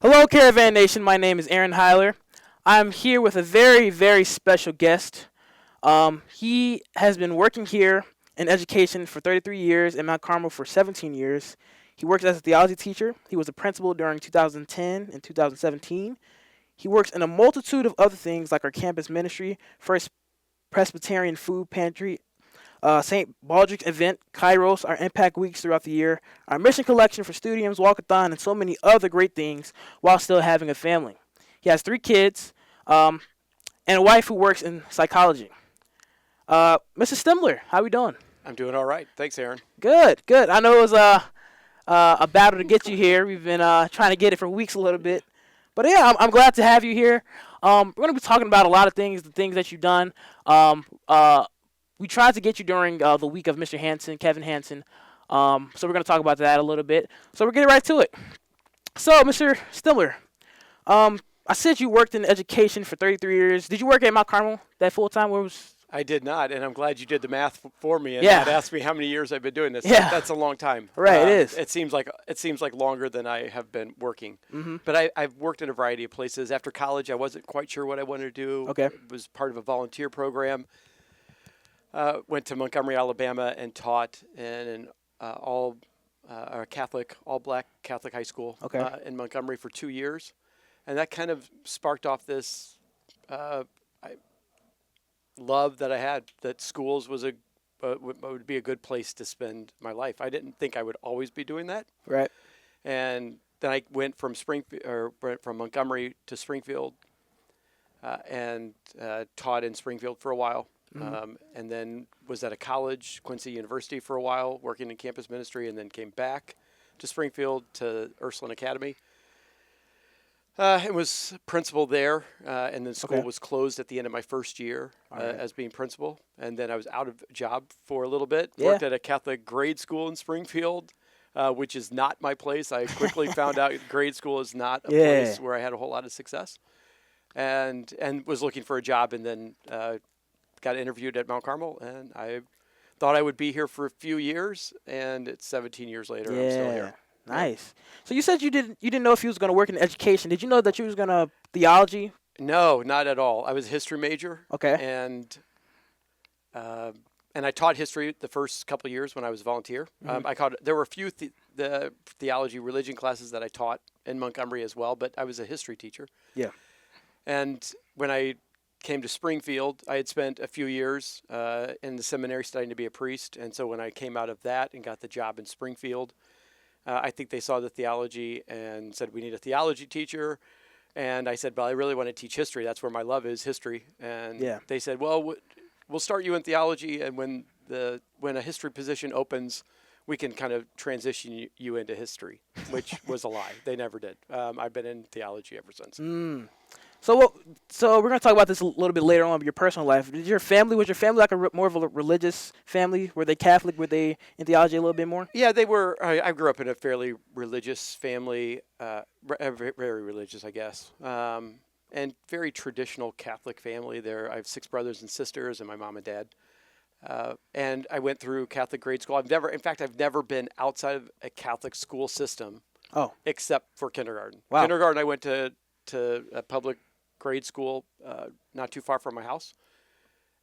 Hello, Caravan Nation. My name is Aaron Hyler. I'm here with a very, very special guest. He has been working here in education for 33 years and Mount Carmel for 17 years. He works as a theology teacher. He was a principal during 2010 and 2017. He works in a multitude of other things like our campus ministry, First Presbyterian Food Pantry, St. Baldrick's event, Kairos, our impact weeks throughout the year, our mission collection for Studiums, Walkathon, and so many other great things while still having a family. He has 3 kids and a wife who works in psychology. Mr. Stimler, how we doing? I'm doing all right. Thanks, Aaron. Good, good. I know it was a battle to get you here. We've been trying to get it for weeks a little bit. But yeah, I'm glad to have you here. We're going to be talking about a lot of things, the things that you've done. We tried to get you during the week of Mr. Hansen, Kevin Hansen. So we're going to talk about that a little bit. So we're getting right to it. So, Mr. Stimler, I said you worked in education for 33 years. Did you work at Mount Carmel that full time? I did not, and I'm glad you did the math for me and Yeah. not ask me how many years I've been doing this. Yeah. That's a long time. Right, it is. It seems like longer than I have been working. Mm-hmm. But I've worked in a variety of places. After college, I wasn't quite sure what I wanted to do. Okay. Was part of a volunteer program. Went to Montgomery, Alabama, and taught in an all black Catholic high school in Montgomery for 2 years, and that kind of sparked off this love that I had that schools was would be a good place to spend my life. I didn't think I would always be doing that. Right. And then I went from from Montgomery to Springfield, and taught in Springfield for a while. Mm-hmm. And then was at a college, Quincy University, for a while, working in campus ministry, and then came back to Springfield to Ursuline Academy. And was principal there, and then school was closed at the end of my first year as being principal. And then I was out of job for a little bit. Yeah. Worked at a Catholic grade school in Springfield, which is not my place. I quickly found out grade school is not a place where I had a whole lot of success. And was looking for a job, and then got interviewed at Mount Carmel, and I thought I would be here for a few years, and it's 17 years later. I'm still here. Nice. So you said you didn't know if you was going to work in education. Did you know that you was going to theology? No, not at all. I was a history major. Okay. And I taught history the first couple of years when I was a volunteer. Mm-hmm. There were a few the theology religion classes that I taught in Montgomery as well, but I was a history teacher. Yeah. And when I came to Springfield, I had spent a few years in the seminary studying to be a priest. And so when I came out of that and got the job in Springfield, I think they saw the theology and said, we need a theology teacher. And I said, well, I really want to teach history. That's where my love is, history. And they said, well, we'll start you in theology. And when a history position opens, we can kind of transition you into history, which was a lie. They never did. I've been in theology ever since. So we're going to talk about this a little bit later on, your personal life. Was your family like more of a religious family? Were they Catholic? Were they in theology a little bit more? Yeah, they were. I grew up in a fairly religious family, very religious, I guess, and very traditional Catholic family. I have 6 brothers and sisters and my mom and dad. And I went through Catholic grade school. I've never been outside of a Catholic school system except for kindergarten. Wow. Kindergarten, I went to a public grade school not too far from my house.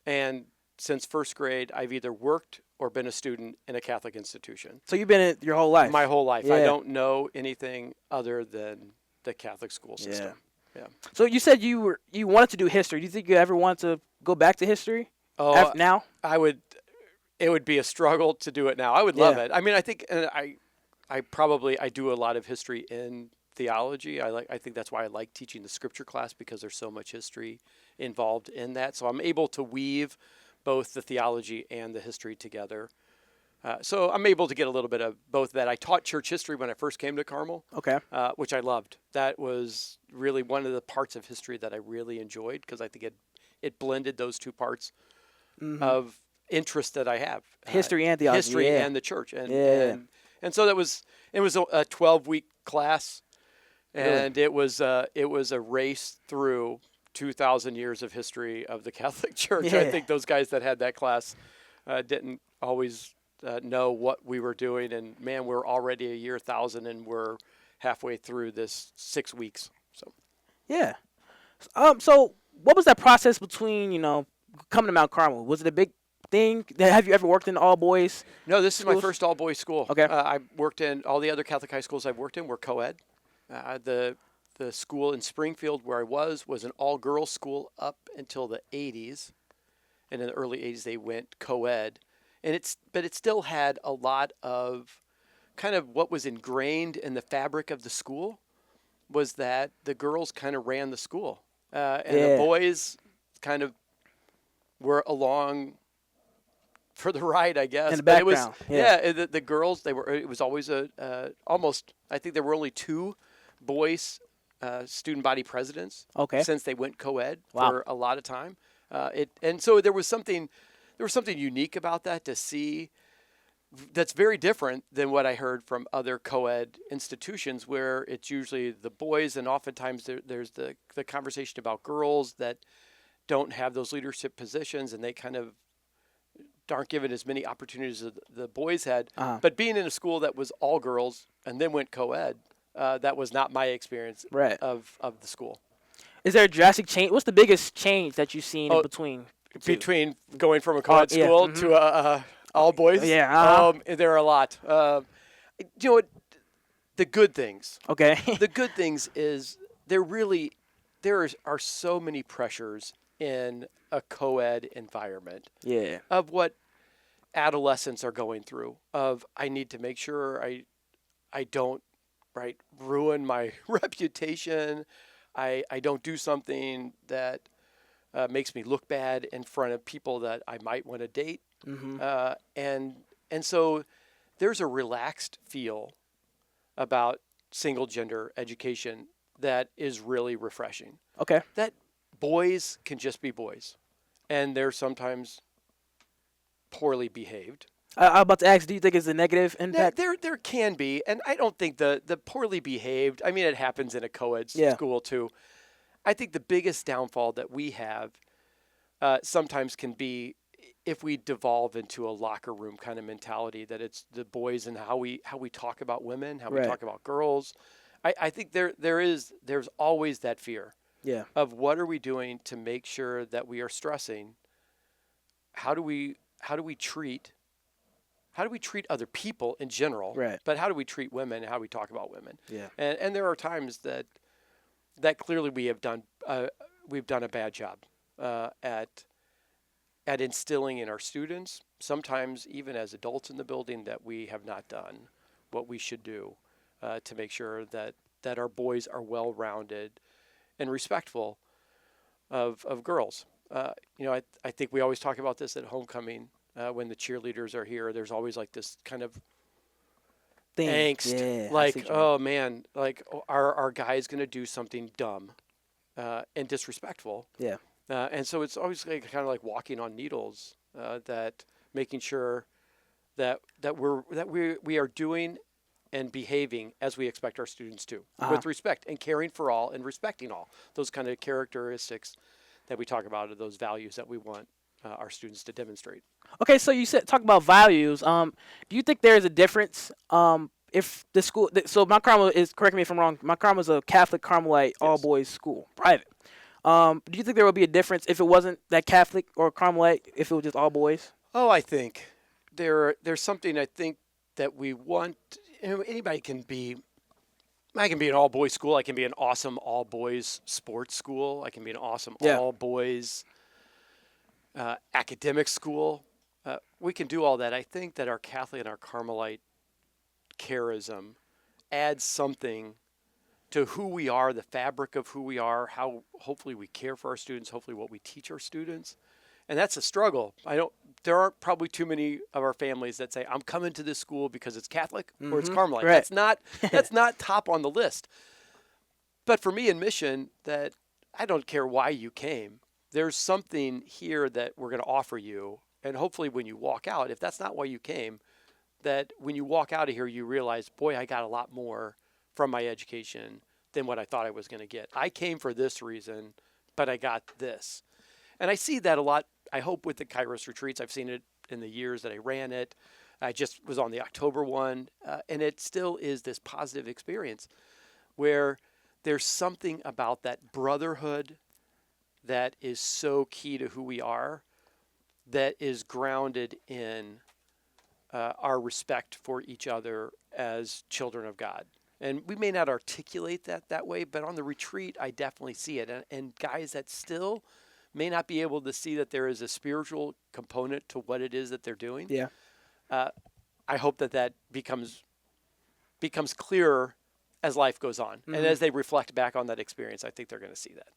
And since first grade, I've either worked or been a student in a Catholic institution. So you've been in your whole life? My whole life. Yeah. I don't know anything other than the Catholic school system. Yeah. So you said you wanted to do history. Do you think you ever want to go back to history now? It would be a struggle to do it now. I would love it. I mean, I think I do a lot of history in theology. I think that's why I like teaching the scripture class, because there's so much history involved in that. So I'm able to weave both the theology and the history together. So I'm able to get a little bit of both that. I taught church history when I first came to Carmel, which I loved. That was really one of the parts of history that I really enjoyed, because I think it blended those two parts of interest that I have. History and theology. History and the church. And so it was a 12-week class. And it was a race through 2,000 years of history of the Catholic Church. Yeah. I think those guys that had that class didn't always know what we were doing. And man, we're already a year 1,000, and we're halfway through this 6 weeks. So Yeah. So what was that process between coming to Mount Carmel? Was it a big thing? Have you ever worked in all boys no, this is my schools? first all boys school. Okay. I worked in all the other Catholic high schools I've worked in were co-ed. The school in Springfield where I was an all girls school up until the 80s, and in the early 80s they went co-ed, but it still had a lot of kind of what was ingrained in the fabric of the school was that the girls kind of ran the school, and the boys kind of were along for the ride, I guess. In the But background. the girls, it was always almost, I think there were only two boys student body presidents Okay. since they went co-ed Wow. for a lot of time. And so there was something unique about that to see that's very different than what I heard from other co-ed institutions where it's usually the boys, and oftentimes there's the conversation about girls that don't have those leadership positions and they kind of aren't given as many opportunities as the boys had. But being in a school that was all girls and then went co-ed, that was not my experience of the school. Is there a drastic change? What's the biggest change that you've seen in between? Between going from a co-ed school to a all boys? Yeah. There are a lot. You know what? The good things. Okay. The good things is there are so many pressures in a co-ed environment. Yeah. Of what adolescents are going through. Of I need to make sure I don't ruin my reputation. I don't do something that makes me look bad in front of people that I might want to date. And so there's a relaxed feel about single gender education that is really refreshing. Okay. That boys can just be boys, and they're sometimes poorly behaved. I was about to ask, do you think it's a negative impact? There can be, and I don't think the poorly behaved, I mean, it happens in a co-ed school too. I think the biggest downfall that we have sometimes can be if we devolve into a locker room kind of mentality, that it's the boys and how we talk about women, how we talk about girls. I think there's always that fear of what are we doing to make sure that we are stressing. How do we treat other people in general, but how do we treat women and how we talk about women? And there are times that clearly we've done a bad job at instilling in our students, sometimes even as adults in the building, that we have not done what we should do to make sure that our boys are well-rounded and respectful of girls. I think we always talk about this at homecoming. When the cheerleaders are here, there's always like this kind of angst, like, oh man, like our guy's going to do something dumb and disrespectful. And so it's always kind of like walking on needles, that making sure that we are doing and behaving as we expect our students to, with respect and caring for all and respecting all. Those kind of characteristics that we talk about are those values that we want our students to demonstrate. Okay, so you talk about values. Do you think there is a difference if the school? So Mount Carmel is, correct me if I'm wrong, Mount Carmel is a Catholic Carmelite all boys school, private. Do you think there would be a difference if it wasn't that Catholic or Carmelite, if it was just all boys? Oh, I think there's something I think that we want. Anybody can be. I can be an all boys school. I can be an awesome all boys sports school. I can be an awesome all boys academic school. We can do all that. I think that our Catholic and our Carmelite charism adds something to who we are, the fabric of who we are, how hopefully we care for our students, hopefully what we teach our students. And that's a struggle. There aren't probably too many of our families that say, I'm coming to this school because it's Catholic or it's Carmelite. That's not top on the list. But for me in mission, that I don't care why you came. There's something here that we're going to offer you. And hopefully when you walk out, if that's not why you came, that when you walk out of here, you realize, boy, I got a lot more from my education than what I thought I was going to get. I came for this reason, but I got this. And I see that a lot, I hope, with the Kairos retreats. I've seen it in the years that I ran it. I just was on the October one, and it still is this positive experience where there's something about that brotherhood that is so key to who we are, that is grounded in our respect for each other as children of God. And we may not articulate that way, but on the retreat, I definitely see it. And guys that still may not be able to see that there is a spiritual component to what it is that they're doing. Yeah. I hope that becomes clearer as life goes on. Mm-hmm. And as they reflect back on that experience, I think they're going to see that.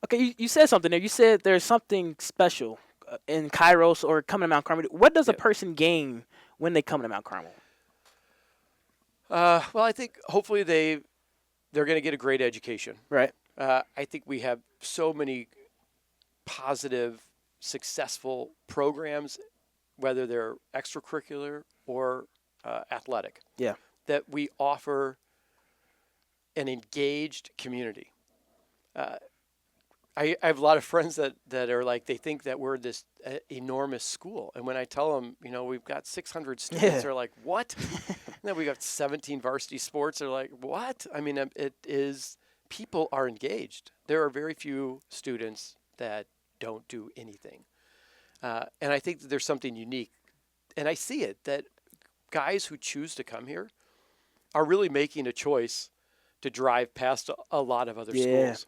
Okay, you said something there. You said there's something special in Kairos or coming to Mount Carmel. What does a person gain when they come to Mount Carmel? Well, I think hopefully they're going to get a great education. Right. I think we have so many positive, successful programs, whether they're extracurricular or athletic. Yeah. That we offer an engaged community. I have a lot of friends that are like, they think that we're this enormous school. And when I tell them, we've got 600 students, they're like, what? And then we got 17 varsity sports. They're like, what? I mean, it is, people are engaged. There are very few students that don't do anything. And I think that there's something unique. And I see it, that guys who choose to come here are really making a choice to drive past a lot of other schools.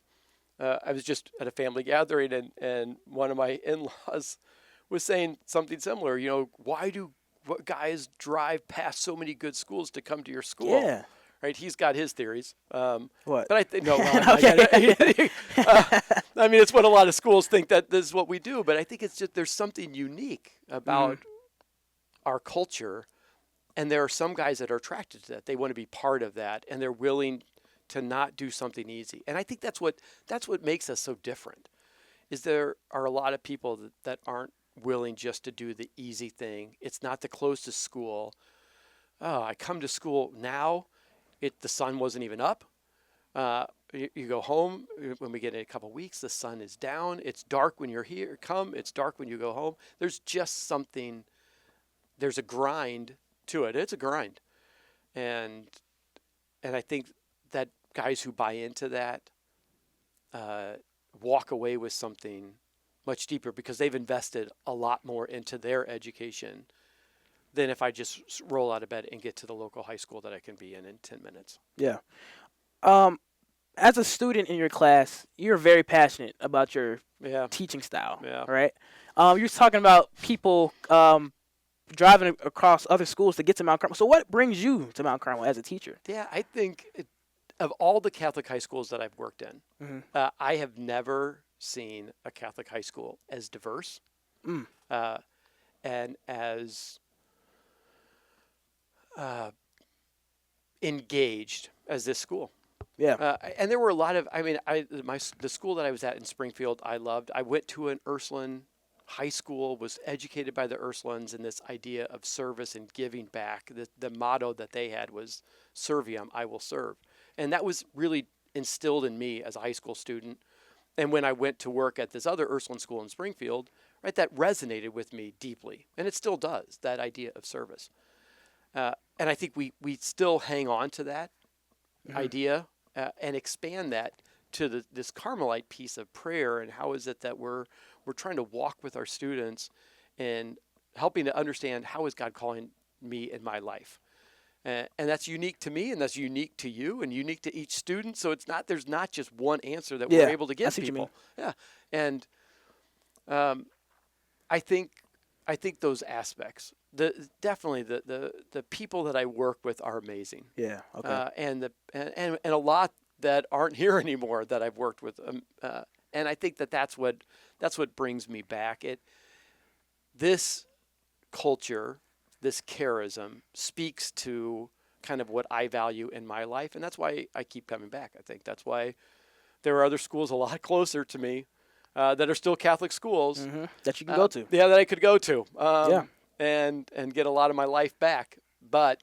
I was just at a family gathering, and one of my in-laws was saying something similar. Why do guys drive past so many good schools to come to your school? Yeah. Right? He's got his theories. What? But I think, no. I mean, it's what a lot of schools think, that this is what we do. But I think it's just, there's something unique about our culture. And there are some guys that are attracted to that. They want to be part of that, and they're willing to not do something easy. And I think that's what makes us so different, is there are a lot of people that aren't willing just to do the easy thing. It's not the closest school. Oh, I come to school now, the sun wasn't even up. You go home, when we get in a couple of weeks, the sun is down. It's dark when you're here. It's dark when you go home. There's just something, there's a grind to it. It's a grind. And I think that guys who buy into that walk away with something much deeper, because they've invested a lot more into their education than if I just roll out of bed and get to the local high school that I can be in 10 minutes. Yeah. As a student in your class, you're very passionate about your teaching style, right? You're talking about people driving across other schools to get to Mount Carmel. So what brings you to Mount Carmel as a teacher? Yeah, I think of all the Catholic high schools that I've worked in, I have never seen a Catholic high school as diverse and as engaged as this school. Yeah. And there were a lot of, the school that I was at in Springfield, I loved. I went to an Ursuline high school, was educated by the Ursulines in this idea of service and giving back. The motto that they had was Serviam, I will serve. And that was really instilled in me as a high school student. And when I went to work at this other Ursuline school in Springfield, right, that resonated with me deeply. And it still does, that idea of service. And I think we still hang on to that idea and expand that to this Carmelite piece of prayer. And how is it that we're trying to walk with our students and helping to understand, how is God calling me in my life? And that's unique to me, and that's unique to you, and unique to each student. So there's not just one answer that we're able to give people. Yeah, and I think those aspects, definitely the people that I work with are amazing. Yeah. Okay. And a lot that aren't here anymore that I've worked with. And I think that's what brings me back. This culture, this charism, speaks to kind of what I value in my life, and that's why I keep coming back. I think that's why there are other schools a lot closer to me that are still Catholic schools that you can go to. Yeah, that I could go to. And get a lot of my life back. But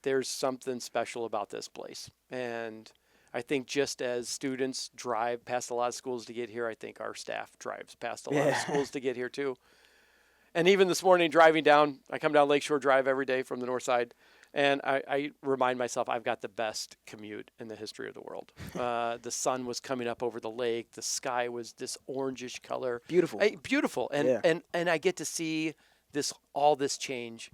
there's something special about this place, and I think just as students drive past a lot of schools to get here, I think our staff drives past a lot of schools to get here too. And even this morning driving down, I come down Lakeshore Drive every day from the north side, and I remind myself I've got the best commute in the history of the world. The sun was coming up over the lake. The sky was this orangish color. Beautiful. Beautiful. Yeah. And I get to see all this change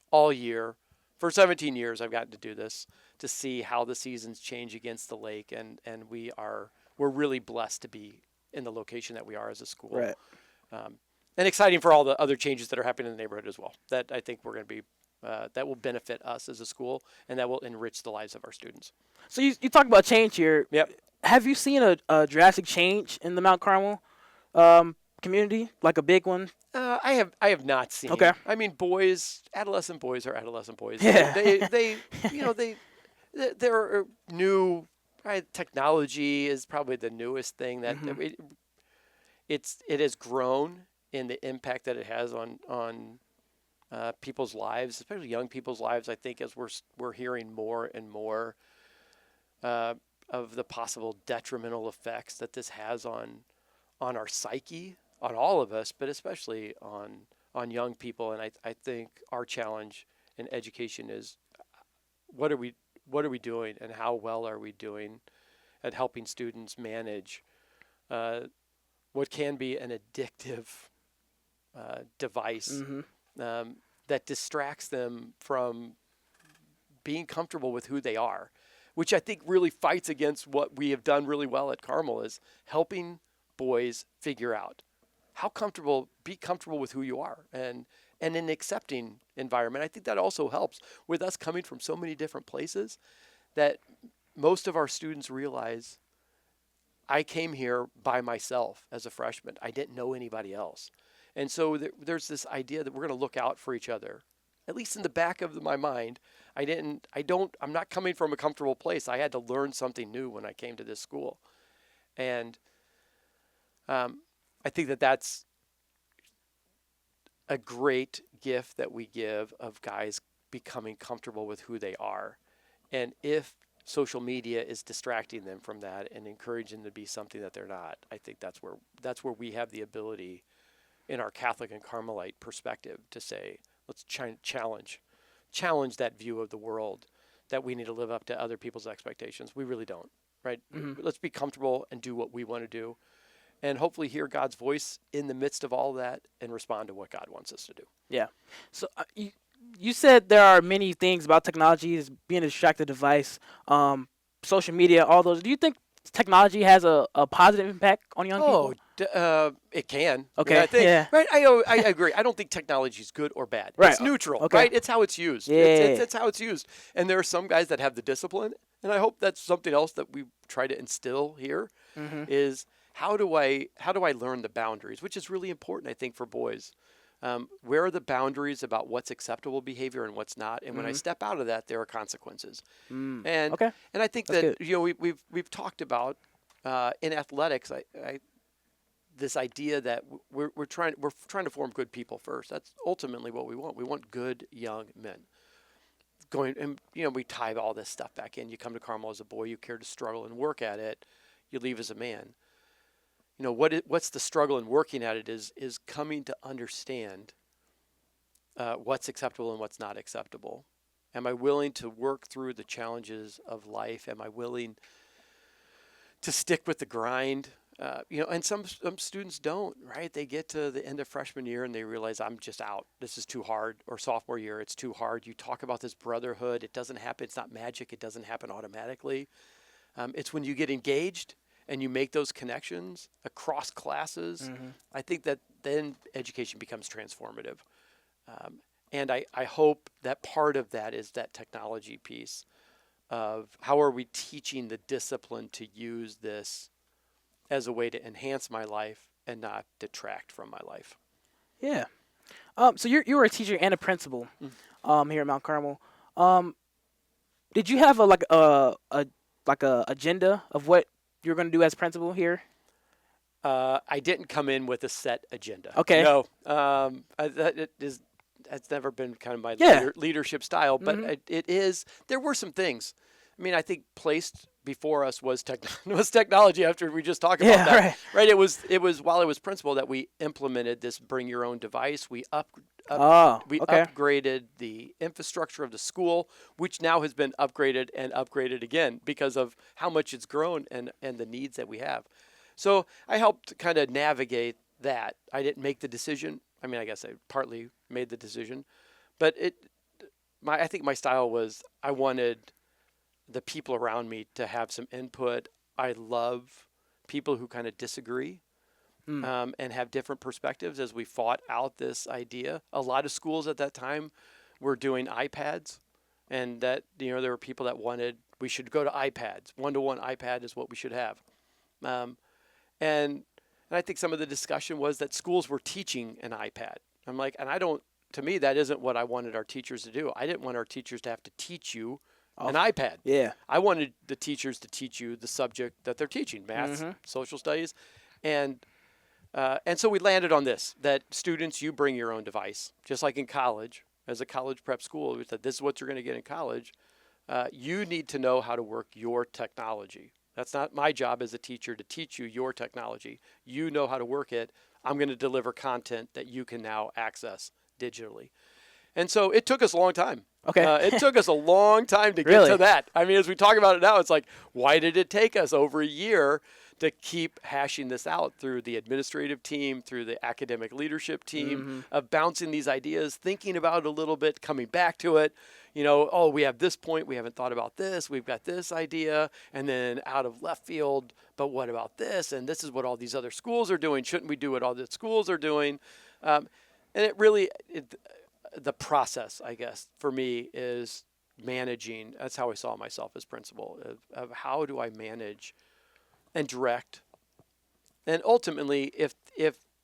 all year. For 17 years, I've gotten to do this, to see how the seasons change against the lake. And we're really blessed to be in the location that we are as a school. Right. And exciting for all the other changes that are happening in the neighborhood as well. That I think we're going to be that will benefit us as a school, and that will enrich the lives of our students. So you talk about change here. Yep. Have you seen a drastic change in the Mount Carmel community, like a big one? I have not seen. Okay. I mean, adolescent boys are adolescent boys. Yeah. They're new. Right? Technology is probably the newest thing that it has grown in the impact that it has on people's lives, especially young people's lives. I think as we're hearing more and more of the possible detrimental effects that this has on our psyche, on all of us, but especially on young people. And I think our challenge in education is what are we doing, and how well are we doing at helping students manage what can be an addictive device that distracts them from being comfortable with who they are, which I think really fights against what we have done really well at Carmel, is helping boys figure out be comfortable with who you are, and in an accepting environment. I think that also helps with us coming from so many different places, that most of our students realize I came here by myself as a freshman. I didn't know anybody else. And so there's this idea that we're going to look out for each other. At least in the back of my mind, I'm not coming from a comfortable place. I had to learn something new when I came to this school. And I think that that's a great gift that we give, of guys becoming comfortable with who they are. And if social media is distracting them from that and encouraging them to be something that they're not, I think that's where we have the ability in our Catholic and Carmelite perspective to say, let's challenge that view of the world, that we need to live up to other people's expectations. We really don't, right? Let's be comfortable and do what we want to do, and hopefully hear God's voice in the midst of all that and respond to what God wants us to do. Yeah. So you said there are many things about technology as being a distracted device, social media, all those. Do you think technology has a positive impact on young people? It can. Okay. I think, yeah. Right. I agree. I don't think technology is good or bad. Right. It's neutral. Okay. Right. It's how it's used. Yeah. It's how it's used. And there are some guys that have the discipline, and I hope that's something else that we try to instill here. Is how do I learn the boundaries, which is really important, I think, for boys. Where are the boundaries about what's acceptable behavior and what's not? And when I step out of that, there are consequences. And I think That's that we've talked about in athletics, this idea that we're trying to form good people first. That's ultimately what we want. We want good young men. We tie all this stuff back in. You come to Carmel as a boy, you care to struggle and work at it. You leave as a man. What's the struggle in working at it is coming to understand what's acceptable and what's not acceptable. Am I willing to work through the challenges of life? Am I willing to stick with the grind? And some students don't, right? They get to the end of freshman year and they realize, I'm just out. This is too hard. Or sophomore year, it's too hard. You talk about this brotherhood. It doesn't happen. It's not magic. It doesn't happen automatically. It's when you get engaged and you make those connections across classes, I think that then education becomes transformative. And I hope that part of that is that technology piece of how are we teaching the discipline to use this as a way to enhance my life and not detract from my life. Yeah. So you were a teacher and a principal here at Mount Carmel. Did you have a agenda of what you're going to do as principal here? I didn't come in with a set agenda. Okay. No. That's never been kind of my leadership style, but it is. There were some things. I mean, I think placed before us was was technology. After we just talked Yeah, about that, right. right? It was while I was principal that we implemented this bring your own device. Oh, We okay. upgraded the infrastructure of the school, which now has been upgraded and upgraded again because of how much it's grown and the needs that we have. So I helped kind of navigate that. I didn't make the decision. I mean, I guess I partly made the decision, but I think my style was I wanted the people around me to have some input. I love people who kind of disagree Mm. and have different perspectives as we fought out this idea. A lot of schools at that time were doing iPads, and that there were people that wanted we should go to iPads. 1-to-1 iPad is what we should have, um, and I think some of the discussion was that schools were teaching an iPad. I'm like, and I don't. To me, that isn't what I wanted our teachers to do. I didn't want our teachers to have to teach you Oh, an iPad. yeah. I wanted the teachers to teach you the subject that they're teaching, math, Mm-hmm. social studies, and so we landed on this, that students, you bring your own device. Just like in college, as a college prep school, we said this is what you're going to get in college. You need to know how to work your technology. That's not my job as a teacher to teach you your technology. You know how to work it. I'm going to deliver content that you can now access digitally. And so it took us a long time. Okay. It took us a long time to get Really? to that. I mean, as we talk about it now, it's like, why did it take us over a year to keep hashing this out through the administrative team, through the academic leadership team, Mm-hmm. of bouncing these ideas, thinking about it a little bit, coming back to it. Oh, we have this point, we haven't thought about this, we've got this idea, and then out of left field, but what about this? And this is what all these other schools are doing. Shouldn't we do what all the schools are doing? And it really, the process, I guess, for me is managing. That's how I saw myself as principal, of how do I manage and direct. And ultimately, if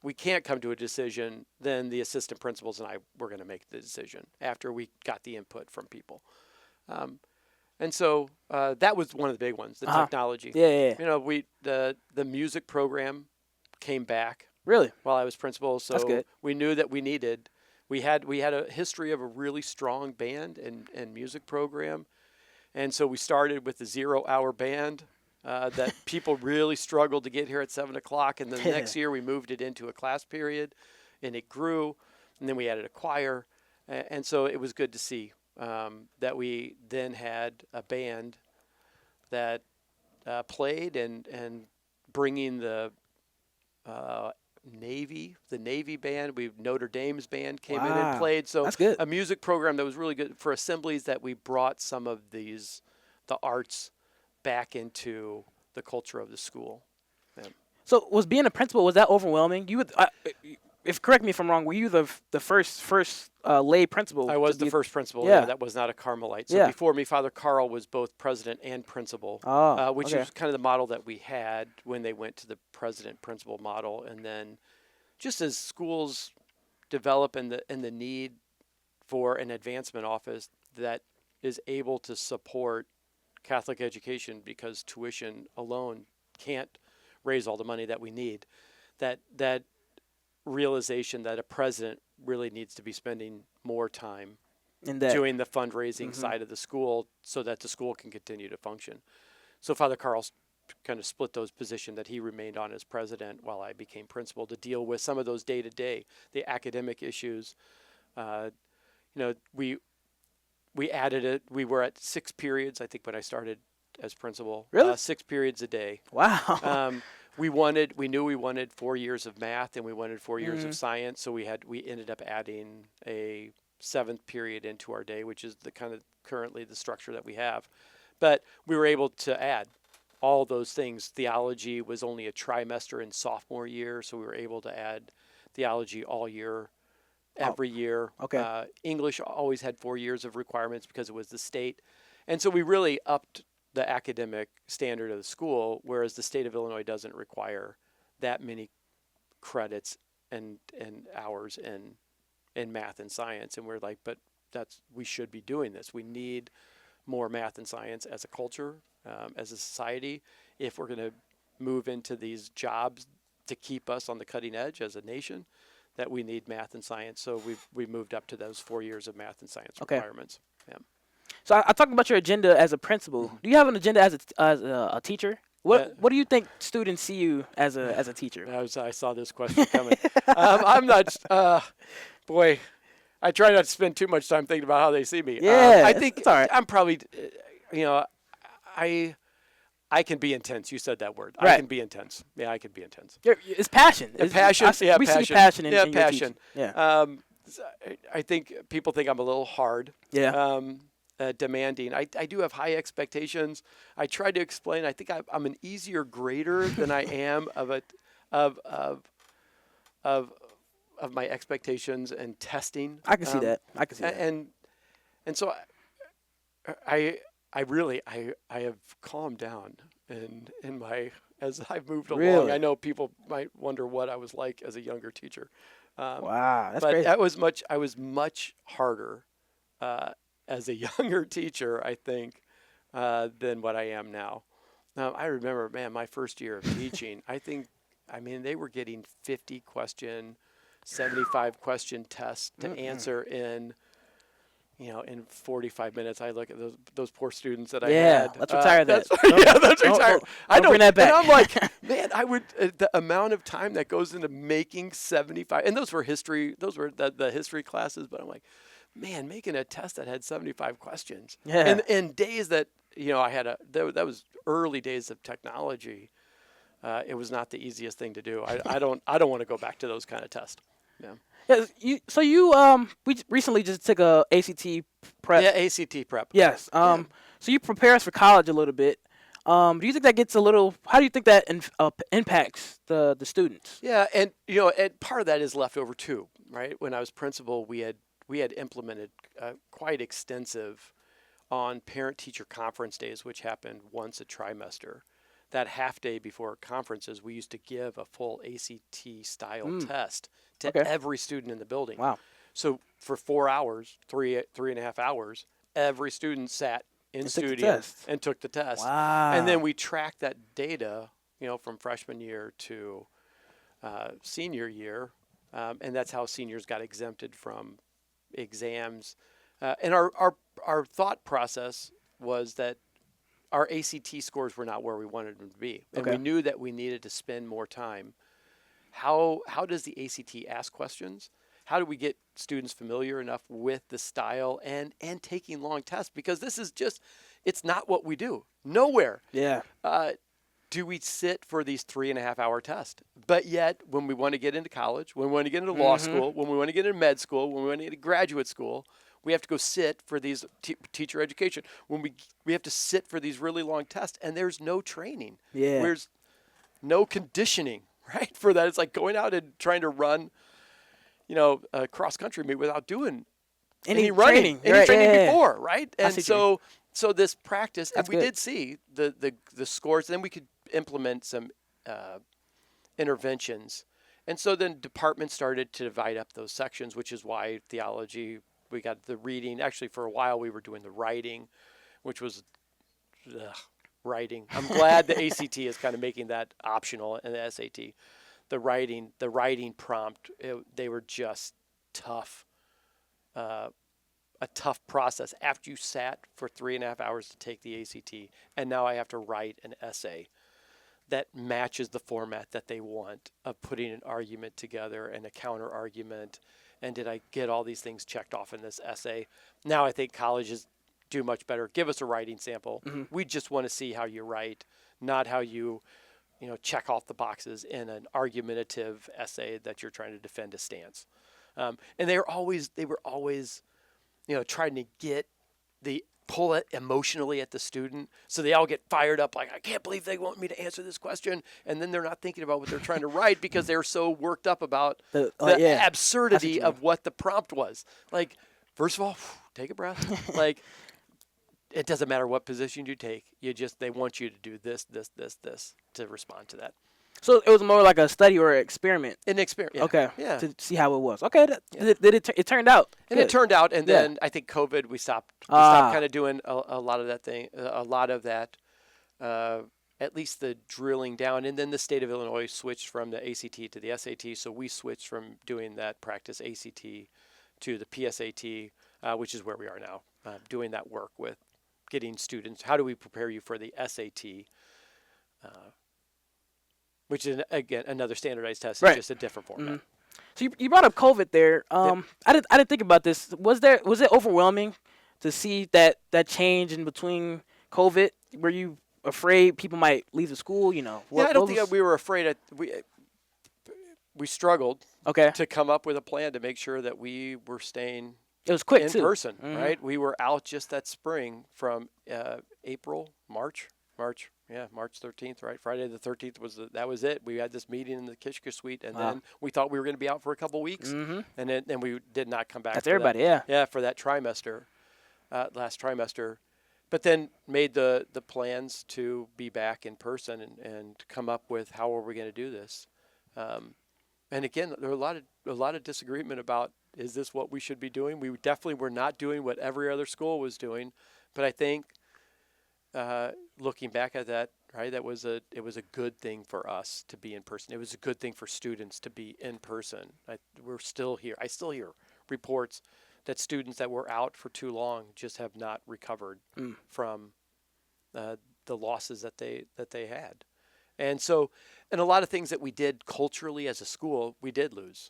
we can't come to a decision, then the assistant principals and I were going to make the decision after we got the input from people. And so that was one of the big ones, the technology. Yeah, yeah, yeah. The music program came back Really? while I was principal, That's so good. we knew that we had a history of a really strong band and music program, and so we started with the 0-hour band that people really struggled to get here at 7 o'clock, and then the next year we moved it into a class period, and it grew, and then we added a choir, and so it was good to see that we then had a band that played and bringing the Navy band, Notre Dame's band came in and Wow. played. So That's good. a music program that was really good for assemblies, that we brought some of the arts back into the culture of the school. Yeah. So was being a principal, was that overwhelming? If correct me if I'm wrong, were you the first lay principal? I was the first principal. Yeah. That was not a Carmelite. So Yeah. before me, Father Carl was both president and principal, Oh, which okay. is kind of the model that we had when they went to the president principal model. And then just as schools develop and the need for an advancement office that is able to support Catholic education, because tuition alone can't raise all the money that we need, that realization that a president really needs to be spending more time In that. doing the fundraising side of the school so that the school can continue to function. So Father Carl kind of split those positions, that he remained on as president while I became principal to deal with some of those day-to-day, the academic issues. We added it. We were at 6 periods, I think, when I started as principal. Really? 6 periods a day. Wow. We knew we wanted 4 years of math and we wanted 4 years of science. So we ended up adding a 7th period into our day, which is the kind of currently the structure that we have. But we were able to add all those things. Theology was only a trimester in sophomore year, so we were able to add theology all year, every year. Okay. English always had 4 years of requirements because it was the state. And so we really upped the academic standard of the school, whereas the state of Illinois doesn't require that many credits and hours in math and science. And we're like, but we should be doing this. We need more math and science as a culture, as a society, if we're going to move into these jobs to keep us on the cutting edge as a nation, that we need math and science. So we moved up to those 4 years of math and science requirements. Yeah. So I talked about your agenda as a principal. Do you have an agenda as a teacher? What do you think students see you as a teacher? I saw this question coming. I'm not. Boy, I try not to spend too much time thinking about how they see me. Yeah, I think it's all right. I'm probably, you know, I can be intense. You said that word. Right. I can be intense. Yeah, I can be intense. It's passion. Passion. We passion. see passion in yeah, your passion. teaching. Yeah. I think people think I'm a little hard. Yeah. Demanding. I do have high expectations. I try to explain. I think I'm an easier grader than I am of my expectations and testing. I can see that. I can see that. And so I really have calmed down in my as I've moved along. Really? I know people might wonder what I was like as a younger teacher. Wow, that's but crazy. I was much harder as a younger teacher, I think, than what I am now. I remember, man, my first year of teaching, they were getting 50 question, 75 question tests to answer in 45 minutes. I look at those poor students that I had. Let's retire that. Let's retire. Don't bring that back. And I'm like, man, I would the amount of time that goes into making 75, and those were the history classes, but I'm like, man, making a test that had 75 questions. Yeah. In days that I had that was early days of technology. It was not the easiest thing to do. I don't want to go back to those kind of tests. Yeah. Yeah, we recently just took a ACT prep. Yeah, ACT prep. Yes. So you prepare us for college a little bit. Do you think that gets a little? How do you think that impacts the students? Yeah, and part of that is leftover too, right? When I was principal, we had implemented quite extensive on parent-teacher conference days, which happened once a trimester. That half day before conferences, we used to give a full ACT style test to every student in the building. Wow. So for 4 hours, three and a half hours, every student sat in studio and took the test. Wow. And then we tracked that data, from freshman year to senior year. And that's how seniors got exempted from exams. And our thought process was that our ACT scores were not where we wanted them to be. And we knew that we needed to spend more time. How does the ACT ask questions? How do we get students familiar enough with the style and taking long tests? Because this is it's not what we do. Nowhere. Yeah. Do we sit for these 3.5 hour tests? But yet, when we want to get into college, when we want to get into law school, when we want to get into med school, when we want to get into graduate school, we have to go sit for these teacher education. When we have to sit for these really long tests, and there's no training. Yeah. There's no conditioning, right, for that. It's like going out and trying to run, a cross country meet without doing any running, any training before, right? And so this practice, and we did see the scores. Then we could implement some interventions, and so then departments started to divide up those sections, which is why theology. We got the reading. Actually, for a while, we were doing the writing, which was writing. I'm glad the ACT is kind of making that optional and the SAT. The writing prompt, they were just tough, a tough process. After you sat for 3.5 hours to take the ACT, and now I have to write an essay that matches the format that they want of putting an argument together and a counter argument. And did I get all these things checked off in this essay? Now I think colleges do much better. Give us a writing sample. We just want to see how you write, not how you check off the boxes in an argumentative essay that you're trying to defend a stance. And they were always trying to pull it emotionally at the student, so they all get fired up like, I can't believe they want me to answer this question, and then they're not thinking about what they're trying to write because they're so worked up about the absurdity of what the prompt was. Like, first of all, take a breath. Like, it doesn't matter what position you take. They want you to do this to respond to that. So it was more like a study or an experiment. An experiment. Yeah. Okay. Yeah. To see how it was. Okay. It turned out. And it turned out, and then I think COVID, we stopped kind of doing a lot of that thing, at least the drilling down. And then the state of Illinois switched from the ACT to the SAT. So we switched from doing that practice ACT to the PSAT. which is where we are now, doing that work with getting students. How do we prepare you for the SAT, which is, again, another standardized test. It's Right. just a different format. So you brought up COVID there. I didn't think about this. Was it overwhelming to see that change in between COVID? Were you afraid people might leave the school? You know. I don't think we were afraid. We struggled to come up with a plan to make sure that we were staying It was quick in too. person, right? We were out just that spring from March 13th, right? Friday the 13th that was it. We had this meeting in the Kishka suite, and then we thought we were going to be out for a couple weeks, and then we did not come back. That's everybody, yeah. For that trimester, last trimester, but then made the plans to be back in person and come up with how are we going to do this. And again, there were a lot of disagreement about, is this what we should be doing? We definitely were not doing what every other school was doing, but I think looking back at that, right, it was a good thing for us to be in person. It was a good thing for students to be in person. We're still here. I still hear reports that students that were out for too long just have not recovered from the losses that they had. And so, and a lot of things that we did culturally as a school, we did lose.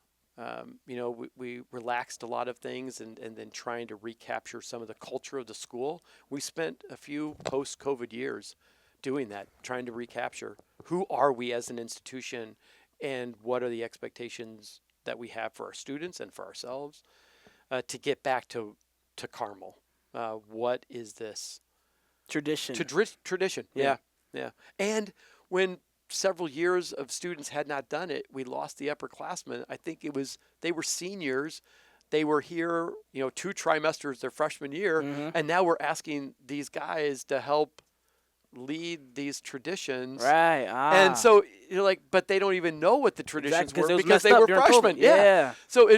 We relaxed a lot of things and then trying to recapture some of the culture of the school. We spent a few post-COVID years doing that, trying to recapture who are we as an institution and what are the expectations that we have for our students and for ourselves to get back to Carmel. What is this? Tradition. Tradition, yeah. And when several years of students had not done it, we lost the upperclassmen. I think they were seniors. They were here, 2 trimesters their freshman year, and now we're asking these guys to help lead these traditions. Right. And so you're like, but they don't even know what the traditions were because they were freshmen. COVID. Yeah. So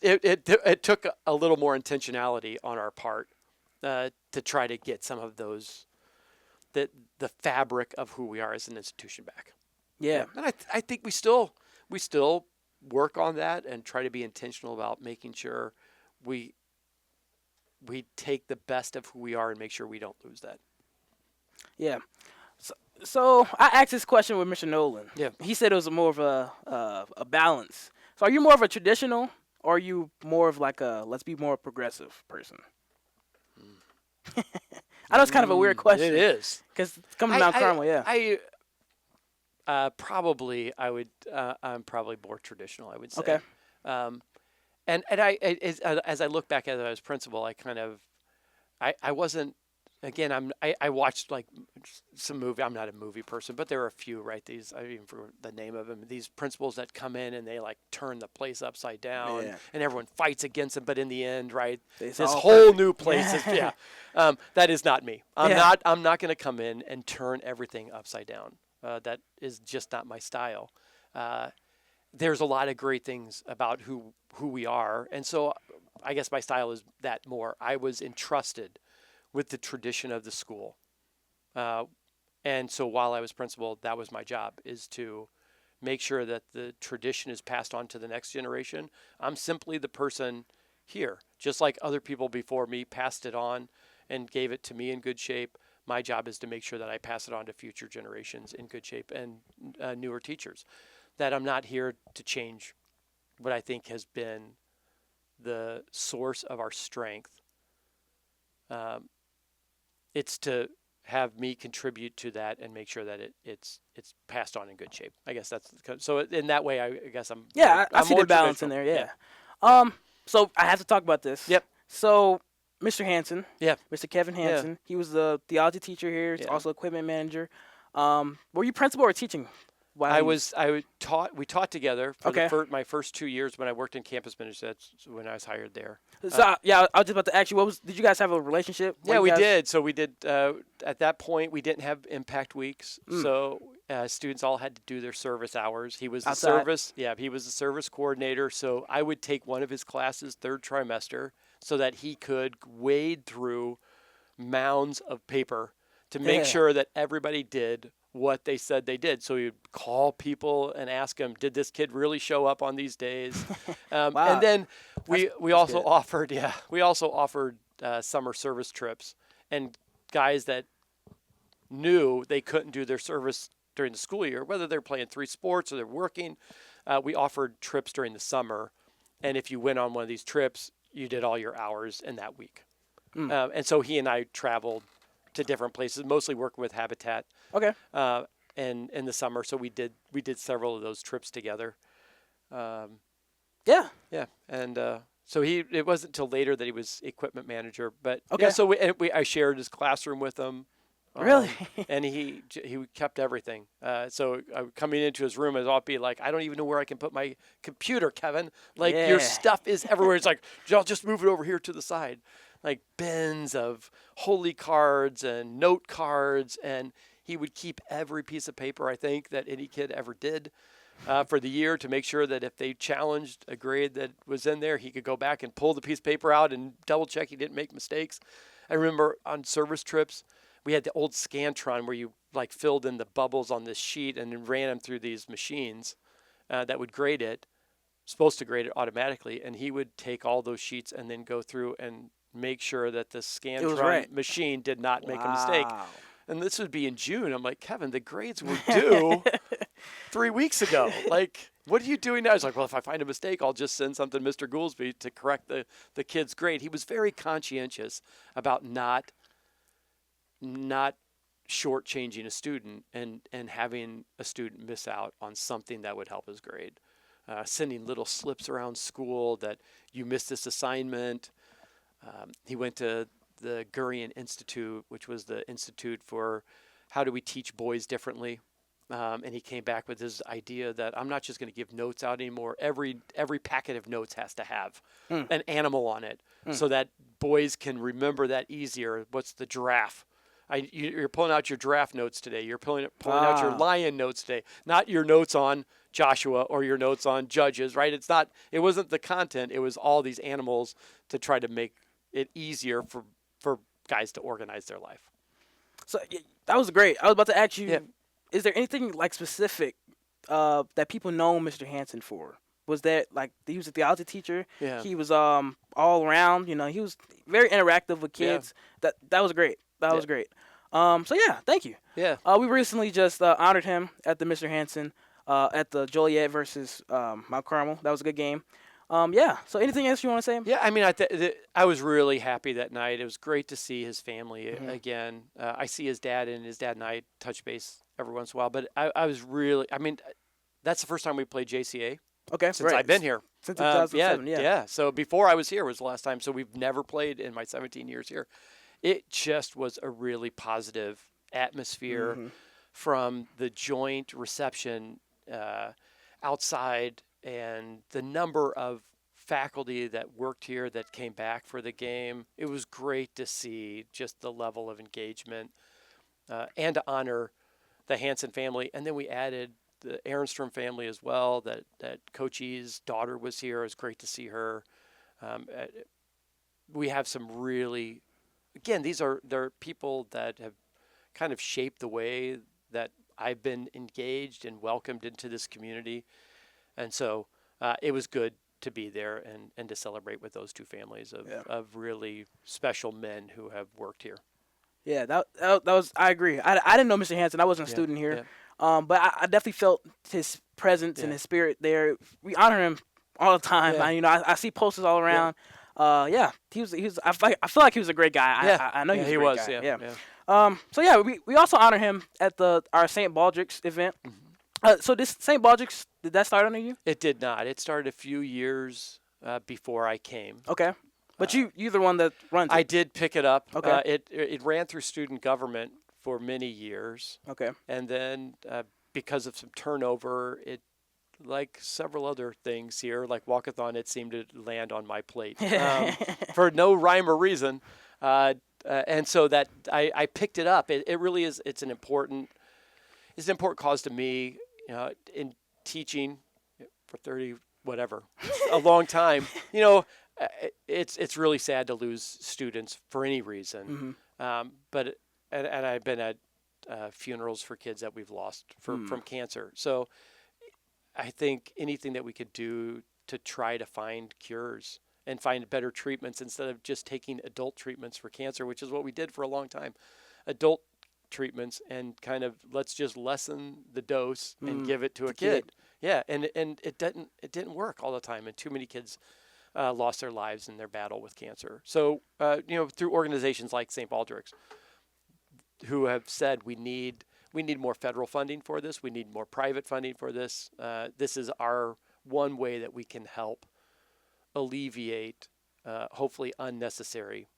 it took a little more intentionality on our part to try to get some of those the fabric of who we are as an institution back. Yeah. And I think we still work on that and try to be intentional about making sure we take the best of who we are and make sure we don't lose that. Yeah. So I asked this question with Mr. Nolan. Yeah. He said it was more of a balance. So are you more of a traditional, or are you more of like a let's be more progressive person? I know it's kind of a weird question. It is. Because coming to Mount Carmel, I'm probably more traditional, I would say. Okay. And as I look back at it as principal, I wasn't. Again, I watched like some movie. I'm not a movie person, but there are a few, right? These, I even forget the name of them. These principals that come in and they like turn the place upside down, and everyone fights against them. But in the end, right, this whole new place is that is not me. I'm not going to come in and turn everything upside down. That is just not my style. There's a lot of great things about who we are, and so I guess my style is that more. I was entrusted with the tradition of the school. And so while I was principal, that was my job, is to make sure that the tradition is passed on to the next generation. I'm simply the person here, just like other people before me passed it on and gave it to me in good shape. My job is to make sure that I pass it on to future generations in good shape and newer teachers, that I'm not here to change what I think has been the source of our strength. It's to have me contribute to that and make sure that it's passed on in good shape. I guess that's so. In that way, I guess I'm. Yeah, I I'm see more the balance in there. Yeah. So I have to talk about this. Yep. So Mr. Hansen. Yeah. Mr. Kevin Hansen. He was the theology teacher here. He's also equipment manager. Were you principal or teaching? We taught together for my first 2 years when I worked in campus ministry. That's when I was hired there. So I was just about to ask you, did you guys have a relationship? Yeah, we did. So we did, at that point, we didn't have impact weeks. So students all had to do their service hours. He was the service coordinator. So I would take one of his classes 3rd trimester so that he could wade through mounds of paper to make sure that everybody did what they said they did. So you'd call people and ask them, did this kid really show up on these days? Wow. And then we also good. offered summer service trips, and guys that knew they couldn't do their service during the school year, whether they're playing 3 sports or they're working, we offered trips during the summer. And if you went on one of these trips, you did all your hours in that week. And so he and I traveled to different places, mostly working with Habitat. Okay. And in the summer, so we did several of those trips together. Yeah. Yeah, and so it wasn't until later that he was equipment manager, but Okay. yeah, so I shared his classroom with him. Really? And he kept everything. So coming into his room, I'll be like, I don't even know where I can put my computer, Kevin. Like your stuff is everywhere. It's like, I'll just move it over here to the side. Like bins of holy cards and note cards, and he would keep every piece of paper, I think, that any kid ever did for the year to make sure that if they challenged a grade that was in there, he could go back and pull the piece of paper out and double check he didn't make mistakes. I remember on service trips, we had the old Scantron where you like filled in the bubbles on this sheet and then ran them through these machines that would grade it, supposed to grade it automatically, and he would take all those sheets and then go through and make sure that the Scantron machine did not make a mistake. And this would be in June. I'm like, Kevin, the grades were due 3 weeks ago. Like, what are you doing now? He's like, well, if I find a mistake, I'll just send something to Mr. Goolsby to correct the kid's grade. He was very conscientious about not shortchanging a student and having a student miss out on something that would help his grade. Sending little slips around school that you missed this assignment. He went to the Gurian Institute, which was the institute for how do we teach boys differently. And he came back with his idea that I'm not just going to give notes out anymore. Every packet of notes has to have an animal on it so that boys can remember that easier. What's the giraffe? You're pulling out your giraffe notes today. You're pulling out your lion notes today, not your notes on Joshua or your notes on Judges, right? It wasn't the content. It was all these animals to try to make it easier for guys to organize their life. So that was great. I was about to ask you, is there anything like specific that people know Mr. Hansen for? Was that like he was a theology teacher? Yeah. He was all around. He was very interactive with kids. Yeah. That was great. That was great. So yeah, thank you. Yeah. We recently just honored him at the Mr. Hansen at the Joliet versus Mount Carmel. That was a good game. Yeah. So anything else you want to say? Yeah, I mean, I was really happy that night. It was great to see his family again. I see his dad, and his dad and I touch base every once in a while. But I was really, I mean, that's the first time we played JCA. Okay. Since I've been here. Since 2007, yeah. So before I was here was the last time. So we've never played in my 17 years here. It just was a really positive atmosphere from the joint reception outside, and the number of faculty that worked here that came back for the game. It was great to see just the level of engagement and to honor the Hansen family. And then we added the Ehrenstrom family as well, that Coach E's daughter was here. It was great to see her. We have some really, again, they're people that have kind of shaped the way that I've been engaged and welcomed into this community. And so it was good to be there and to celebrate with those two families of really special men who have worked here. Yeah, that was, I agree. I didn't know Mr. Hansen. I wasn't a student here. Yeah. But I definitely felt his presence and his spirit there. We honor him all the time. Yeah. I see posters all around. He was. I feel like he was a great guy. I know he was a great guy. Yeah. So yeah, we also honor him at our St. Baldrick's event. So this St. Baldrick's, did that start under you? It did not. It started a few years before I came. Okay. But you're the one that runs it. I did pick it up. Okay. It ran through student government for many years. Okay. And then because of some turnover, it, like several other things here, like Walkathon, it seemed to land on my plate for no rhyme or reason. And so that I picked it up. It really is. It's an important cause to me. In teaching for 30 whatever, a long time. It's really sad to lose students for any reason. But I've been at funerals for kids that we've lost from cancer. So I think anything that we could do to try to find cures and find better treatments instead of just taking adult treatments for cancer, which is what we did for a long time. Adult treatments, and kind of let's just lessen the dose and give it to a kid. Yeah, and it didn't work all the time, and too many kids lost their lives in their battle with cancer. So through organizations like St. Baldrick's, who have said we need more federal funding for this, we need more private funding for this. This is our one way that we can help alleviate hopefully unnecessary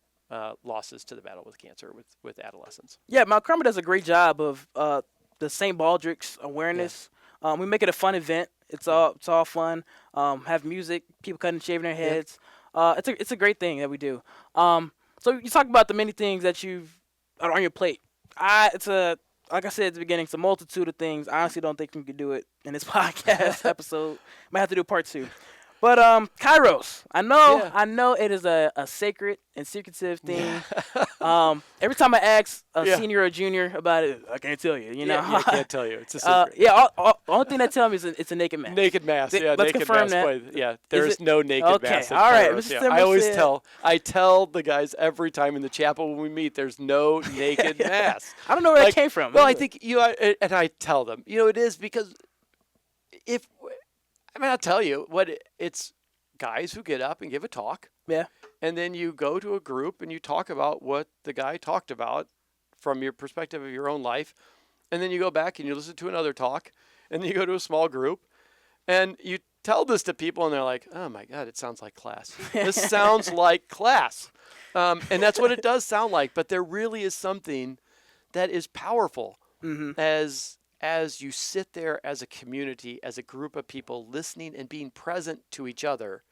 losses to the battle with cancer with adolescents. Yeah, Mount Carmel does a great job of the St. Baldrick's awareness. Yeah. We make it a fun event. It's all fun. Have music, people cutting and shaving their heads. Yeah. It's a great thing that we do. So you talk about the many things that you've on your plate. Like I said at the beginning, it's a multitude of things. I honestly don't think we could do it in this podcast episode. Might have to do part 2. But Kairos, I know it is a sacred and secretive thing. Every time I ask a senior or junior about it, I can't tell you. I can't tell you. It's a secret. Only thing they tell me is it's a naked mass. Naked mass. Let's naked confirm mass. that. There's no naked mass. Okay, all right. I tell the guys every time in the chapel when we meet, the's no naked mass. I don't know where that came from. Well, I think and I tell them, it is because I'll tell you what it's guys who get up and give a talk. Yeah. And then you go to a group and you talk about what the guy talked about from your perspective of your own life. And then you go back and you listen to another talk, and then you go to a small group and you tell this to people and they're like, oh my God, it sounds like class. This sounds like class. And that's what it does sound like. But there really is something that is powerful as you sit there as a community, as a group of people listening and being present to each other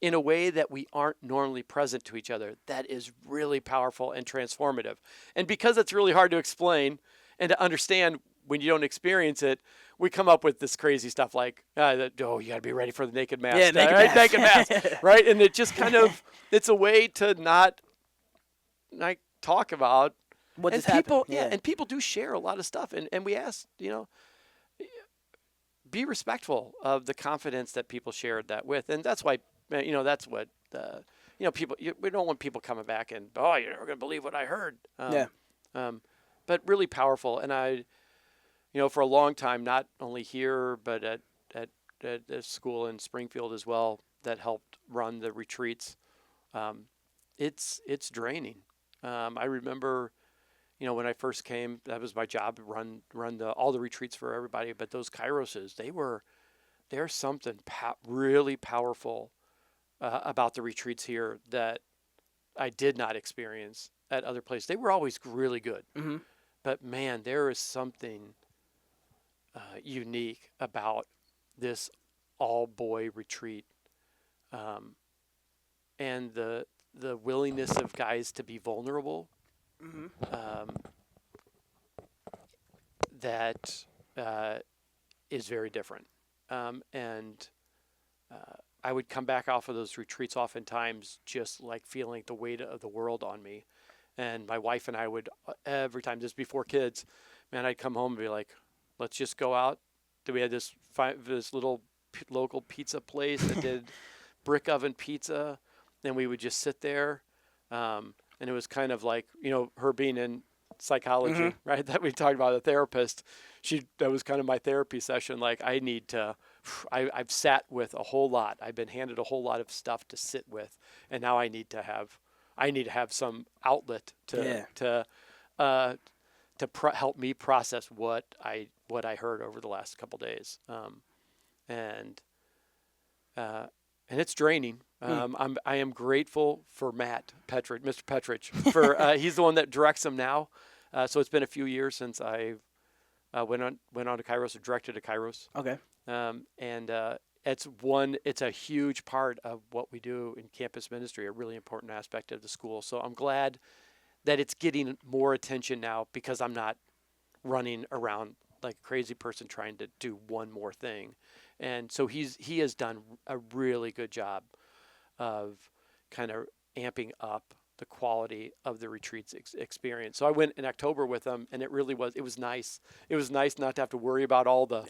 in a way that we aren't normally present to each other. That is really powerful and transformative. And because it's really hard to explain and to understand when you don't experience it, we come up with this crazy stuff like, you got to be ready for the naked mass. Yeah, naked mass. Right? And it just kind of, it's a way to not talk about what and people, and people do share a lot of stuff, and we ask, be respectful of the confidence that people shared that with, and that's why, that's what, people. We don't want people coming back and you're never gonna believe what I heard. But really powerful, and I, for a long time, not only here but at a school in Springfield as well that helped run the retreats. It's draining. I remember. When I first came, that was my job, run all the retreats for everybody. But those Kairoses, there's something really powerful about the retreats here that I did not experience at other places. They were always really good. Mm-hmm. But, man, there is something unique about this all-boy retreat. And the willingness of guys to be vulnerable. Mm-hmm. That is very different. And I would come back off of those retreats oftentimes just like feeling the weight of the world on me. And my wife and I would, every time, just before kids, I'd come home and be like, let's just go out. We had this little local pizza place that did brick oven pizza. And we would just sit there. And it was kind of like, her being in psychology, right? That we talked about, a therapist. That was kind of my therapy session. Like, I've sat with a whole lot. I've been handed a whole lot of stuff to sit with. And now I need to have some outlet to help me process what I heard over the last couple days. And it's draining. I am grateful for Mr. Petrich, for he's the one that directs them now. So it's been a few years since I went on to Kairos or directed a Kairos. Okay. And it's a huge part of what we do in campus ministry, a really important aspect of the school. So I'm glad that it's getting more attention now because I'm not running around like a crazy person trying to do one more thing. And so he has done a really good job of kind of amping up the quality of the retreats experience. So I went in October with them, and it was nice. It was nice not to have to worry about all the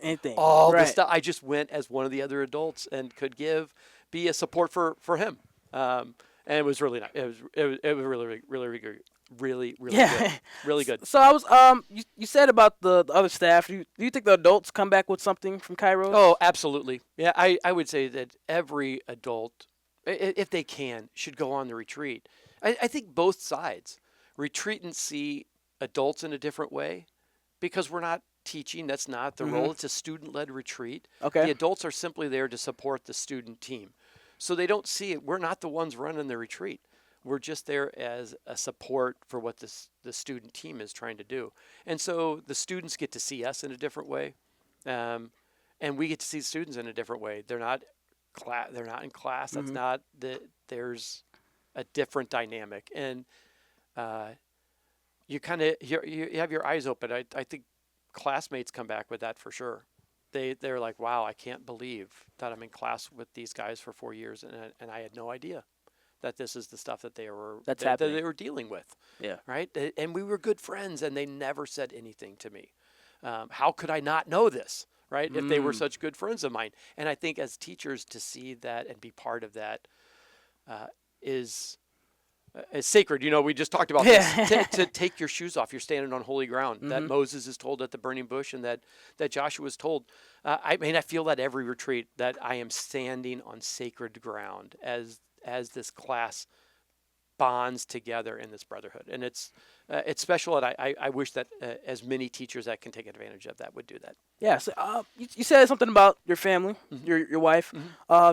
stuff. I just went as one of the other adults and could be a support for him. And it was really nice. It was really good. Really good. So I was you said about the other staff. Do you think the adults come back with something from Kairos? Oh, absolutely. Yeah, I would say that every adult, if they can, should go on the retreat. I think both sides retreat and see adults in a different way, because we're not teaching. That's not the role. It's a student-led retreat. Okay. The adults are simply there to support the student team. So they don't see it. We're not the ones running the retreat. We're just there as a support for what the student team is trying to do. And so the students get to see us in a different way. And we get to see students in a different way. They're not in class. That's not there's a different dynamic. And you have your eyes open. I think classmates come back with that for sure. They're like, wow, I can't believe that I'm in class with these guys for 4 years, and I had no idea that this is the stuff that they were that they were dealing with. Yeah. Right. And we were good friends, and they never said anything to me. How could I not know this? Right. If they were such good friends of mine. And I think as teachers, to see that and be part of that is sacred. You know, we just talked about this. To take your shoes off. You're standing on holy ground. That Moses is told at the burning bush, and that Joshua is told. I feel that every retreat, that I am standing on sacred ground as this class bonds together in this brotherhood. And it's special, and I wish that as many teachers that can take advantage of that would do that. Yeah. So you said something about your family, your wife.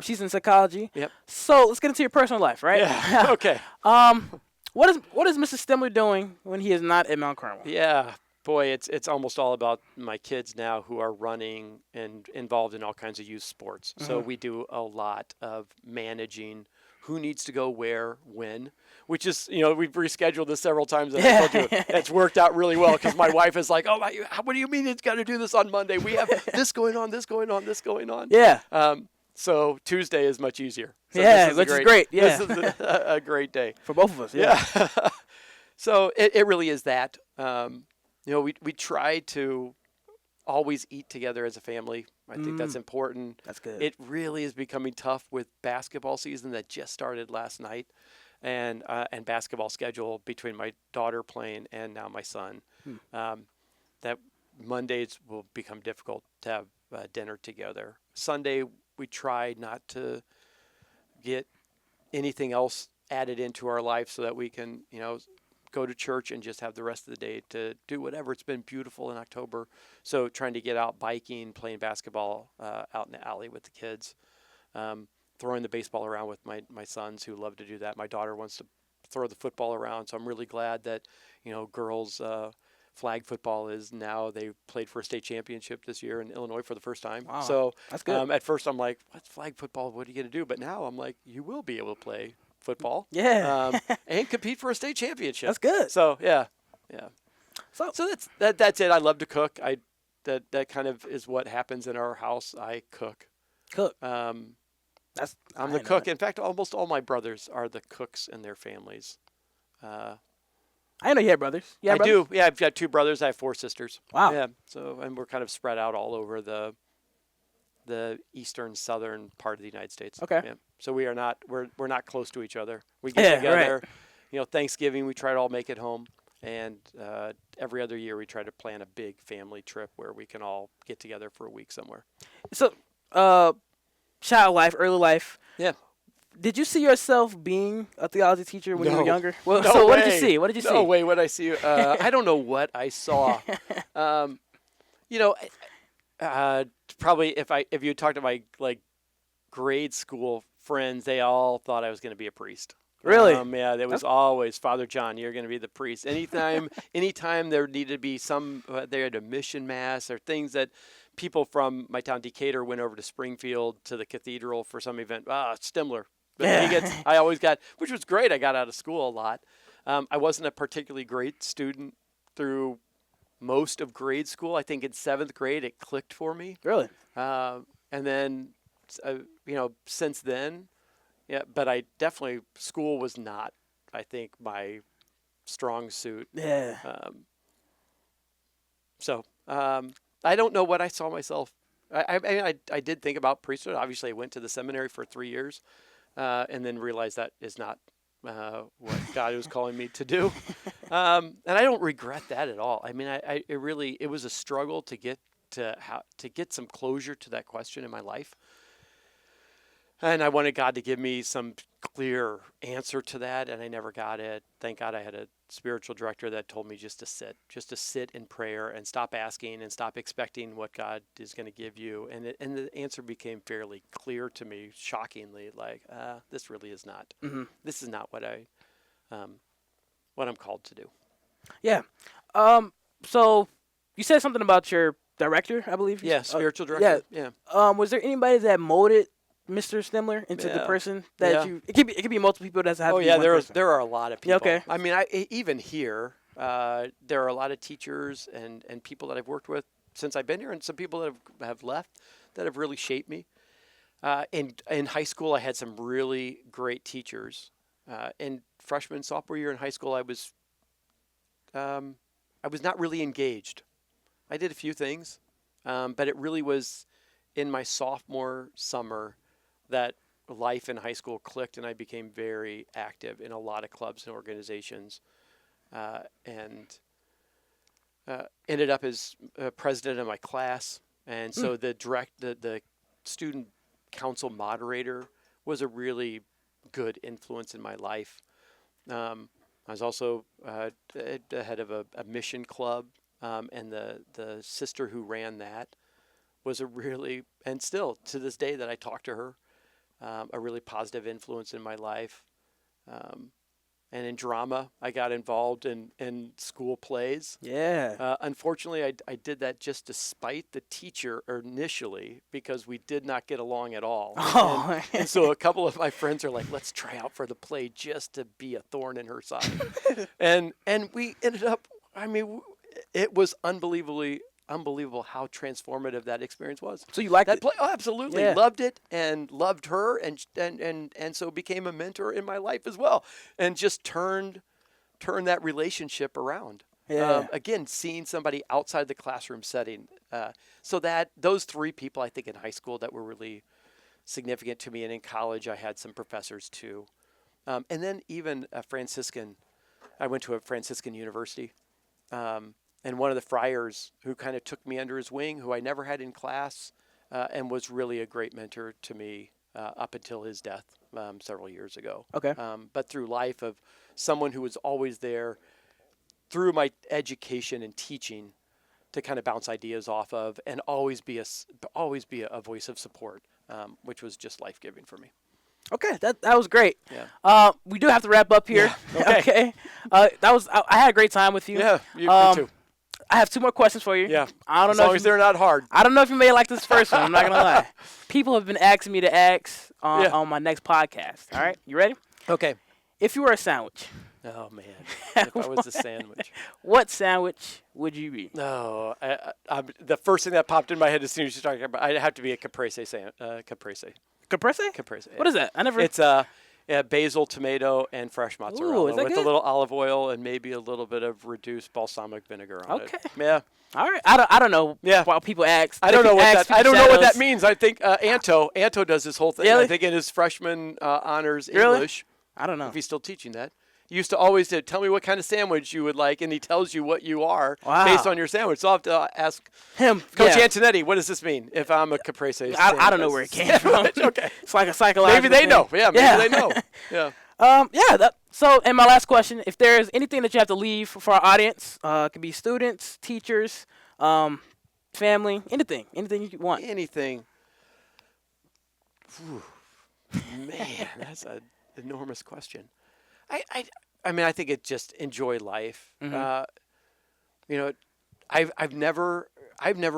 She's in psychology. Yep. So let's get into your personal life, right? Yeah. Okay. What is Mr. Stimler doing when he is not at Mount Carmel? Yeah. Boy, it's almost all about my kids now, who are running and involved in all kinds of youth sports. So we do a lot of managing who needs to go where, when, which is, we've rescheduled this several times, and I told you it's worked out really well, because my wife is like, oh, what do you mean it's got to do this on Monday? We have this going on, this going on, this going on. Yeah. So Tuesday is much easier. So which is great. Yeah. This is a great day. For both of us. Yeah. So it really is that. We try to always eat together as a family. I think that's important. That's good. It really is becoming tough with basketball season that just started last night, and basketball schedule between my daughter playing and now my son. That Mondays will become difficult to have dinner together. Sunday, we try not to get anything else added into our life, so that we can, go to church and just have the rest of the day to do whatever. It's been beautiful in October. So trying to get out biking, playing basketball out in the alley with the kids, throwing the baseball around with my sons, who love to do that. My daughter wants to throw the football around. So I'm really glad that, girls flag football is now, they played for a state championship this year in Illinois for the first time. Wow, so that's good. At first I'm like, what's flag football? What are you going to do? But now I'm like, you will be able to play football, and compete for a state championship. That's good. So yeah. So that's it. I love to cook. That kind of is what happens in our house. I cook. I'm the cook. In fact, almost all my brothers are the cooks in their families. I know you have brothers. I do. Yeah, I've got 2 brothers. I have 4 sisters. Wow. Yeah. So, and we're kind of spread out all over the eastern, southern part of the United States. Okay. Yeah. So we're not close to each other. We get together. Right. Thanksgiving we try to all make it home, and every other year we try to plan a big family trip where we can all get together for a week somewhere. So, child life, early life. Yeah. Did you see yourself being a theology teacher when you were younger? Well, no so way. What did you see? What did you see? No way. What I see? I don't know what I saw. Probably if you talked to my grade school friends, they all thought I was going to be a priest. Really? Yeah, there was always, Father John, you're going to be the priest. Anytime there needed to be they had a mission mass or things that people from my town, Decatur, went over to Springfield to the cathedral for some event. Stimler. But I always got, which was great. I got out of school a lot. I wasn't a particularly great student through most of grade school. I think in 7th grade it clicked for me. Really? And then, since then, yeah. But I definitely, school was not I think, my strong suit. Yeah. I don't know what I saw myself. I did think about priesthood. Obviously, I went to the seminary for 3 years, and then realized that is not what God was calling me to do. And I don't regret that at all. I mean, it was a struggle to get to get some closure to that question in my life. And I wanted God to give me some clear answer to that, and I never got it. Thank God I had a spiritual director that told me just to sit in prayer and stop asking and stop expecting what God is going to give you. And the answer became fairly clear to me, shockingly, like, this really is not. Mm-hmm. This is not what I'm called to do. Yeah. So you said something about your director, I believe. Yeah, spiritual director. Yeah. Was there anybody that molded Mr. Stimler into the person that you? It could be multiple people that have. Oh to be yeah, one person. there are a lot of people. Yeah, okay. I mean, even here, there are a lot of teachers and people that I've worked with since I've been here, and some people that have left that have really shaped me. In high school, I had some really great teachers. In freshman, sophomore year in high school, I was not really engaged. I did a few things, but it really was in my sophomore summer that life in high school clicked, and I became very active in a lot of clubs and organizations, and ended up as president of my class. And so the student council moderator was a really good influence in my life. I was also the head of a mission club, and the sister who ran that was a really, and still to this day that I talk to her, a really positive influence in my life. And in drama, I got involved in school plays. Yeah. Unfortunately, I did that just to spite the teacher initially, because we did not get along at all. Oh. And so a couple of my friends are like, let's try out for the play just to be a thorn in her side. and we ended up, I mean, it was unbelievable how transformative that experience was. So you liked that it? play? Oh, absolutely. Yeah. Loved it and loved her, and so became a mentor in my life as well, and just turned that relationship around. Yeah. Again, seeing somebody outside the classroom setting. So that those three people, I think, in high school that were really significant to me, and in college I had some professors too, and then even a Franciscan. I went to a Franciscan university. And one of the friars who kind of took me under his wing, who I never had in class, and was really a great mentor to me up until his death several years ago. Okay. But through life of someone who was always there through my education and teaching to kind of bounce ideas off of, and always be a voice of support, which was just life-giving for me. Okay, that was great. Yeah. We do have to wrap up here. Yeah. Okay. I had a great time with you. Yeah, you too. I have 2 more questions for you. Yeah. I don't as know long if as they're not hard. I don't know if you may like this first one. I'm not gonna lie. People have been asking me to ask on my next podcast. All right, you ready? Okay. If you were a sandwich. Oh man, if I was a sandwich. What sandwich would you be? No, the first thing that popped in my head as soon as you started talking about, I'd have to be a caprese caprese. Caprese? Caprese. Yeah. What is that? I never. It's basil, tomato, and fresh mozzarella is that with good? a little olive oil and maybe a little bit of reduced balsamic vinegar on it. Okay. Yeah. All right. I don't know. Yeah. Why people ask. I don't know what that means. means. I think Anto does this whole thing. Really? I think in his freshman honors Really? English. I don't know. If he's still teaching that. He used to always say, tell me what kind of sandwich you would like, and he tells you what you are based on your sandwich. So I'll have to ask him. Coach Antonetti, what does this mean if I'm a caprese sandwich? I don't know where it came from. Okay. It's like a psychological Maybe they thing. know. Yeah, maybe they know. Yeah. So, and my last question, if there's anything that you have to leave for our audience, it could be students, teachers, family, anything you want. Anything. Whew. Man, that's an enormous question. I mean, I think it's just enjoy life. Mm-hmm. I've never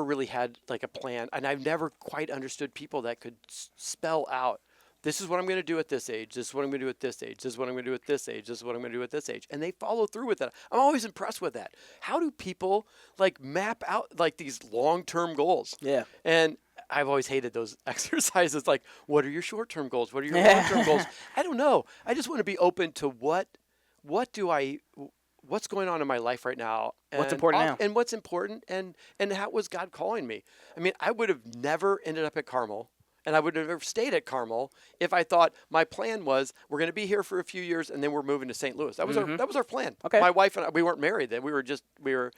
really had like a plan, and I've never quite understood people that could spell out, this is what I'm going to do at this age. This is what I'm going to do at this age. This is what I'm going to do at this age. This is what I'm going to do at this age. And they follow through with that. I'm always impressed with that. How do people like map out like these long-term goals? Yeah. And I've always hated those exercises. Like, what are your short-term goals? What are your long-term goals? I don't know. I just want to be open to what what's going on in my life right now? What's important now? And what's important, and how was God calling me? I mean, I would have never ended up at Carmel, and I would have never stayed at Carmel if I thought my plan was we're going to be here for a few years and then we're moving to St. Louis. That was our plan. Okay. My wife and I, we weren't married then. We were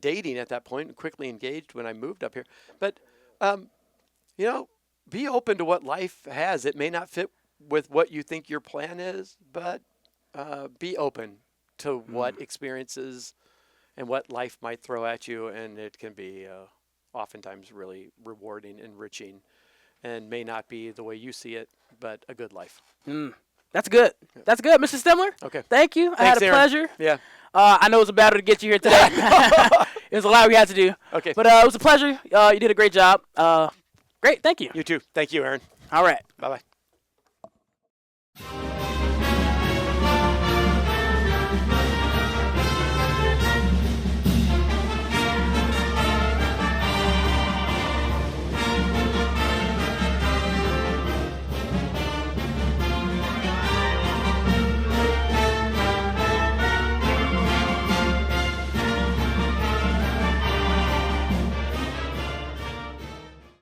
dating at that point and quickly engaged when I moved up here. But be open to what life has. It may not fit with what you think your plan is, but be open to what experiences and what life might throw at you, and it can be oftentimes really rewarding, enriching, and may not be the way you see it, but a good life. That's good. That's good, Mr. Stimler. Okay. Thank you. I had a Aaron. pleasure. Yeah. I know it was a battle to get you here today. It was a lot we had to do. Okay. But it was a pleasure. You did a great job. Great. Thank you. You too. Thank you, Aaron. All right. Bye-bye.